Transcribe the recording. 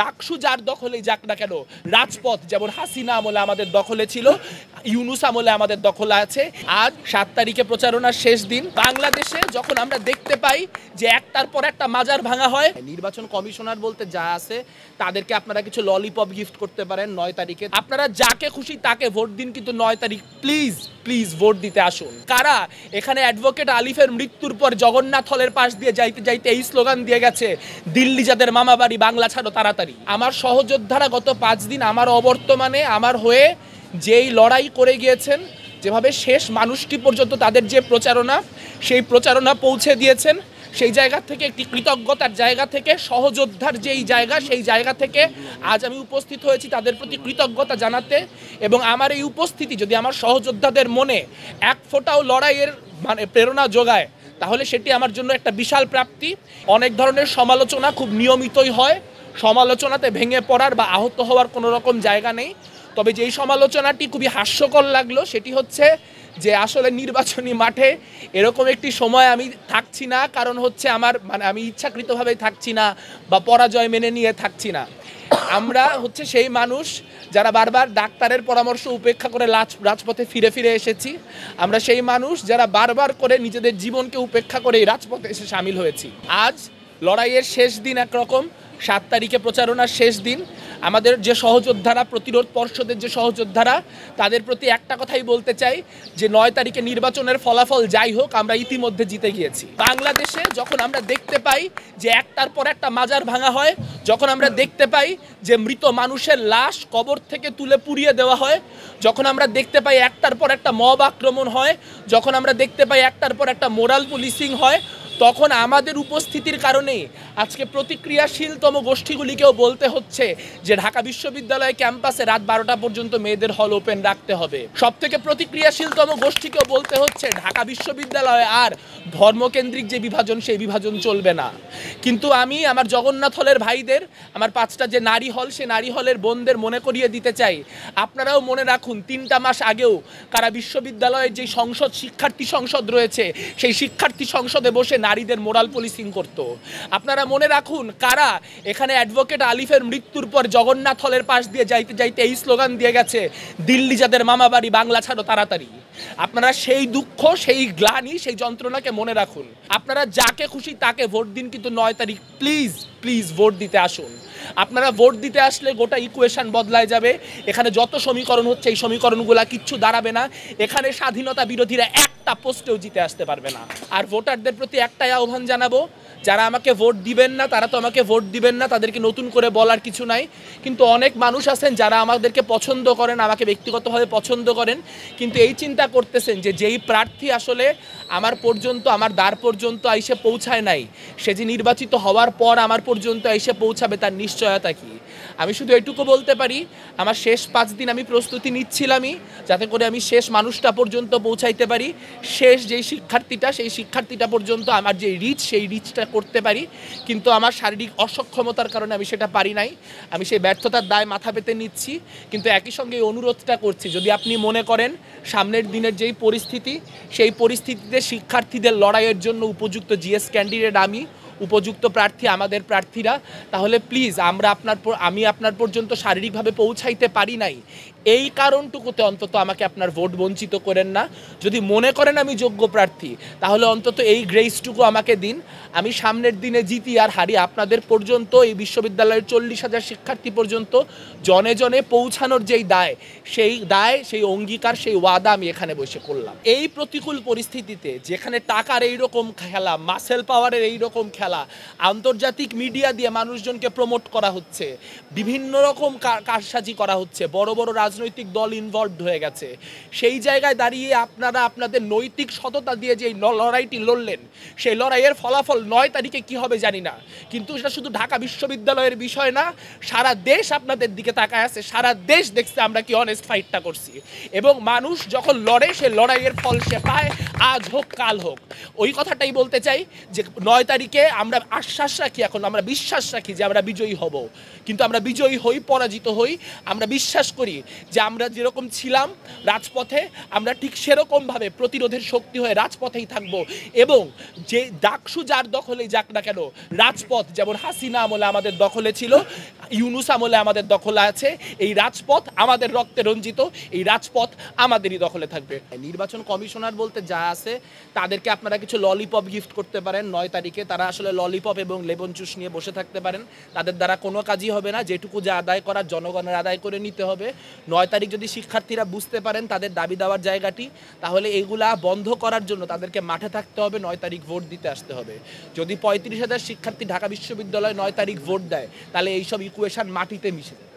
ডাকসু যার দখলে যাক না কেন, রাজপথ যেমন হাসিনা আমলে আমাদের দখলে ছিল, ইউনুস আমলে আমাদের দখলে আছে। আজ 7 তারিখে প্রচারণার শেষ দিন। বাংলাদেশে যখন আমরা দেখতে পাই যে একটার পর একটা মাজার ভাঙা হয়, নির্বাচন কমিশনার বলতে যা আছে তাদেরকে আপনারা কিছু ললিপপ গিফট করতে পারেন 9 তারিখে। আপনারা যাকে খুশি তাকে ভোট দিন, কিন্তু 9 তারিখ প্লিজ প্লিজ ভোট দিতে আসুন। কারা এখানে অ্যাডভোকেট আলিফের মৃত্যুর পর জগন্নাথ হলের পাশ দিয়ে যাইতে যাইতে এই স্লোগান দিয়ে গেছে, দিল্লি যাদের মামা বাড়ি বাংলা ছাড়ো তাড়াতাড়ি। আমার সহযোদ্ধারা গত 5 দিন আমার অবর্তমানে আমার হয়ে যেই লড়াই করে গিয়েছেন, যেভাবে শেষ মানুষটি পর্যন্ত তাদের যে প্রচারণা, সেই প্রচারণা পৌঁছে দিয়েছেন, সেই জায়গা থেকে একটি কৃতজ্ঞতার জায়গা থেকে, সহযোদ্ধার যেই জায়গা সেই জায়গা থেকে আজ আমি উপস্থিত হয়েছি তাদের প্রতি কৃতজ্ঞতা জানাতে। এবং আমার এই উপস্থিতি যদি আমার সহযোদ্ধাদের মনে এক ফোঁটাও লড়াইয়ের প্রেরণা যোগায়, তাহলে সেটি আমার জন্য একটা বিশাল প্রাপ্তি। অনেক ধরনের সমালোচনা খুব নিয়মিতই হয়, সমালোচনাতে ভেঙে পড়ার বা আহত হওয়ার কোনো রকম জায়গা নেই। তবে যেই সমালোচনাটি খুবই হাস্যকর লাগলো সেটি হচ্ছে যে আসলে নির্বাচনী মাঠে এরকম একটি সময় আমি থাকছি না, কারণ হচ্ছে আমার আমি ইচ্ছাকৃতভাবেই থাকছি না বা পরাজয় মেনে নিয়ে থাকছি না। আমরা হচ্ছে সেই মানুষ যারা বারবার ডাক্তারের পরামর্শ উপেক্ষা করে রাজপথে ফিরে ফিরে এসেছি। আমরা সেই মানুষ যারা বারবার করে নিজেদের জীবনকে উপেক্ষা করে এই রাজপথে এসে সামিল হয়েছি। আজ লড়াইয়ের শেষ দিন, একরকম 7 তারিখে প্রচারণার শেষ দিন। আমাদের যে সহযোদ্ধারা, প্রতিরোধ পর্ষদের যে সহযোদ্ধারা, তাদের প্রতি একটা কথাই বলতে চাই যে 9 তারিখে নির্বাচনের ফলাফল যাই হোক, আমরা ইতিমধ্যে জিতে গিয়েছি। বাংলাদেশে যখন আমরা দেখতে পাই যে একটার পর একটা মাজার ভাঙা হয়, যখন আমরা দেখতে পাই যে মৃত মানুষের লাশ কবর থেকে তুলে পুড়িয়ে দেওয়া হয়, যখন আমরা দেখতে পাই একটার পর একটা মব আক্রমণ হয়, যখন আমরা দেখতে পাই একটার পর একটা মোরাল পুলিশিং হয়, তখন আমাদের উপস্থিতির কারণে আজকে প্রতিক্রিয়াশীলতম গোষ্ঠীগুলিকেও বলতে হচ্ছে যে ঢাকা বিশ্ববিদ্যালয় ক্যাম্পাসে রাত 12টা পর্যন্ত মেয়েদের হল ওপেন রাখতে হবে। সবথেকে প্রতিক্রিয়াশীলতম গোষ্ঠীকেও বলতে হচ্ছে ঢাকা বিশ্ববিদ্যালয়ে আর ধর্মকেন্দ্রিক যে বিভাজন, সেই বিভাজন চলবে না। কিন্তু আমি আমার জগন্নাথ হলের ভাইদের, আমার 5টা যে নারী হল, সে নারী হলের বোনদের মনে করিয়ে দিতে চাই, আপনারাও মনে রাখুন 3টা মাস আগেও কারা বিশ্ববিদ্যালয়ের যে সংসদ, শিক্ষার্থী সংসদ রয়েছে, সেই শিক্ষার্থী সংসদে বসে নারীদের মোরাল পুলিশিং করত। আপনারা মনে রাখুন কারা এখানে অ্যাডভোকেট আলিফের মৃত্যুর পর জগন্নাথ হলের পাশ দিয়ে যাইতে যাইতে এই স্লোগান দিয়ে গেছে, দিল্লি যাদের মামা বাড়ি বাংলা ছাড়ো তাড়াতাড়ি। আপনারা সেই দুঃখ, সেই গ্লানি, সেই যন্ত্রণাকে মনে রাখুন। আপনারা যাকে খুশি তাকে ভোট দিন, কিন্তু 9 তারিখ প্লিজ প্লিজ ভোট দিতে আসুন। আপনারা ভোট দিতে আসলে গোটা ইকুয়েশন বদলায় যাবে। এখানে যত সমীকরণ হচ্ছে, এই সমীকরণগুলা কিচ্ছু দাঁড়াবে না। এখানে স্বাধীনতা বিরোধীরা একটা পোস্টেও জিতে আসতে পারবে না। আর ভোটারদের প্রতি একটাই আহ্বান জানাবো, যারা আমাকে ভোট দিবেন না তারা তো আমাকে ভোট দিবেন না, তাদেরকে নতুন করে বলার কিছু নাই। কিন্তু অনেক মানুষ আছেন যারা আমাদেরকে পছন্দ করেন, আমাকে ব্যক্তিগতভাবে পছন্দ করেন, কিন্তু এই চিন্তা করতেছেন যে যেই প্রার্থী আসলে আমার পর্যন্ত, আমার দ্বার পর্যন্ত এসে পৌঁছায় নাই, সে যে নির্বাচিত হওয়ার পর আমার পর্যন্ত এসে পৌঁছাবে তার নিশ্চয়তা কি? আমি শুধু এটুকু বলতে পারি, আমার শেষ 5 দিন আমি প্রস্তুতি নিচ্ছিলামই যাতে করে আমি শেষ মানুষটা পর্যন্ত পৌঁছাইতে পারি। শেষ যেই শিক্ষার্থীটা, সেই শিক্ষার্থীটা পর্যন্ত আমার যে রিচ, সেই রিচটা করতে পারি। কিন্তু আমার শারীরিক অসক্ষমতার কারণে আমি সেটা পারি নাই। আমি সেই ব্যর্থতার দায় মাথা পেতে নিচ্ছি। কিন্তু একই সঙ্গে এই অনুরোধটা করছি, যদি আপনি মনে করেন সামনের দিনের যেই পরিস্থিতি, সেই পরিস্থিতিতে শিক্ষার্থীদের লড়াইয়ের জন্য উপযুক্ত জিএস ক্যান্ডিডেট আমি, উপযুক্ত প্রার্থী আমাদের প্রার্থীরা, তাহলে প্লিজ আমি আপনার পর্যন্ত শারীরিকভাবে পৌঁছাইতে পারি নাই, এই কারণটুকুতে অন্তত আমাকে আপনার ভোট বঞ্চিত করেন না। যদি মনে করেন আমি যোগ্য প্রার্থী, তাহলে অন্তত এই গ্রেসটুকু আমাকে দিন। আমি সামনের দিনে জিতি আর হারি, আপনাদের পর্যন্ত, এই বিশ্ববিদ্যালয়ের 40,000 শিক্ষার্থী পর্যন্ত জনে জনে পৌঁছানোর যেই দায়, সেই অঙ্গীকার, সেই ওয়াদা আমি এখানে বসে করলাম। এই প্রতিকূল পরিস্থিতিতে যেখানে টাকার এইরকম খেলা, মাসেল পাওয়ারের এইরকম খেলা, আন্তর্জাতিক মিডিয়া দিয়ে মানুষজনকে প্রমোট করা হচ্ছে, বিভিন্ন রকম কারসাজি করা হচ্ছে, বড় বড় রাজনৈতিক দল ইনভলভড হয়ে গেছে, সেই জায়গায় দাঁড়িয়ে আপনারা আপনাদের নৈতিক সততা দিয়ে যে লড়াইটি লড়লেন, সেই লড়াইয়ের ফলাফল 9 তারিখে কি হবে জানি না, কিন্তু সেটা শুধু ঢাকা বিশ্ববিদ্যালয়ের বিষয় না, সারা দেশ আপনাদের দিকে তাকায় আছে, সারা দেশ দেখছে আমরা কি অনেস্ট ফাইটটা করছি। এবং মানুষ যখন লড়ে, সে লড়াইয়ের ফল সে পায়, আজ হোক কাল হোক। ওই কথাটাই বলতে চাই যে 9 তারিখে আমরা আশ্বাস রাখি, এখন আমরা বিশ্বাস রাখি যে আমরা বিজয়ী হব। কিন্তু আমরা বিজয়ী হই, পরাজিত হই, আমরা বিশ্বাস করি যে আমরা যেরকম ছিলাম রাজপথে আমরা ঠিক সেরকমভাবে প্রতিরোধের শক্তি হয়ে রাজপথেই থাকব এবং যে ডাকসু যার দখলেই যাক না কেন রাজপথ যেমন হাসিনা আমলে আমাদের দখলে ছিল, ইউনূস আমলে আমাদের দখলে আছে, এই রাজপথ আমাদের রক্তে রঞ্জিত, এই রাজপথ আমাদেরই দখলে থাকবে। নির্বাচন কমিশনার বলতে যা আছে তাদেরকে আপনারা কিছু ললিপপ গিফট করতে পারেন 9 তারিখে। তারা আসলে ললিপপ এবং লেবন জুস নিয়ে বসে থাকতে পারেন, তাদের দ্বারা কোনো কাজই হবে না। যেটুকু যা আদায় করার জনগণের আদায় করে নিতে হবে। 9 তারিখ যদি শিক্ষার্থীরা বুঝতে পারেন তাদের দাবি দেওয়ার জায়গাটি, তাহলে এগুলা বন্ধ করার জন্য তাদেরকে মাঠে থাকতে হবে, 9 তারিখ ভোট দিতে আসতে হবে। যদি 35,000 শিক্ষার্থী ঢাকা বিশ্ববিদ্যালয়ে 9 তারিখ ভোট দেয় তাহলে এইসব ইকুয়েশন মাটিতে মিশে যায়।